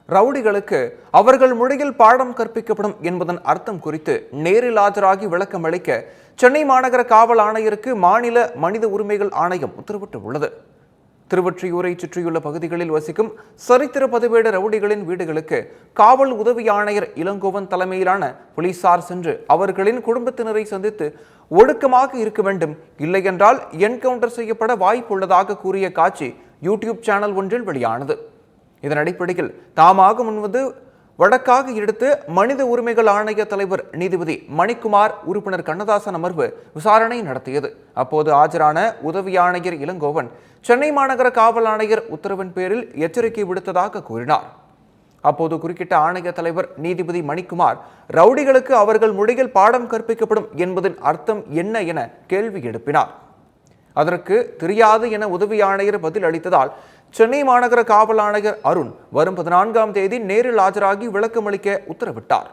ரவுடிகளுக்கு அவர்கள் மொழியில் பாடம் கற்பிக்கப்படும் என்பதன் அர்த்தம் குறித்து நேரில் ஆஜராகி விளக்கம் அளிக்க சென்னை மாநகர காவல் ஆணையருக்கு மாநில மனித உரிமைகள் ஆணையம் உத்தரவிட்டுள்ளது. திருவொற்றியூரை சுற்றியுள்ள பகுதிகளில் வசிக்கும் சரித்திர பதிவேடு ரவுடிகளின் வீடுகளுக்கு காவல் உதவி ஆணையர் இளங்கோவன் தலைமையிலான போலீசார் சென்று அவர்களின் குடும்பத்தினரை சந்தித்து ஒடுக்கமாக இருக்க வேண்டும், இல்லையென்றால் என்கவுண்டர் செய்யப்பட வாய்ப்புள்ளதாக கூறிய காட்சி யூடியூப் சேனல் ஒன்றில் வெளியானது. இதன் அடிப்படையில் தாமாக முன்வந்து வழக்காக எடுத்து மனித உரிமைகள் ஆணைய தலைவர் நீதிபதி மணிக்குமார், உறுப்பினர் கண்ணதாசன் அமர்வு விசாரணை நடத்தியது. அப்போது ஆஜரான உதவி ஆணையர் இளங்கோவன் சென்னை மாநகர காவல் ஆணையர் உத்தரவின் பேரில் எச்சரிக்கை விடுத்ததாக கூறினார். அப்போது குறுக்கிட்ட ஆணைய தலைவர் நீதிபதி மணிக்குமார், ரவுடிகளுக்கு அவர்கள் மொழியில் பாடம் கற்பிக்கப்படும் என்பதன் அர்த்தம் என்ன என கேள்வி எழுப்பினார். அதற்கு தெரியாது என உதவி ஆணையர் பதில் அளித்ததால் சென்னை மாநகர காவல் ஆணையர் அருண் வரும் 14ஆம் தேதி நேரில் ஆஜராகி விளக்கமளிக்க உத்தரவிட்டார்.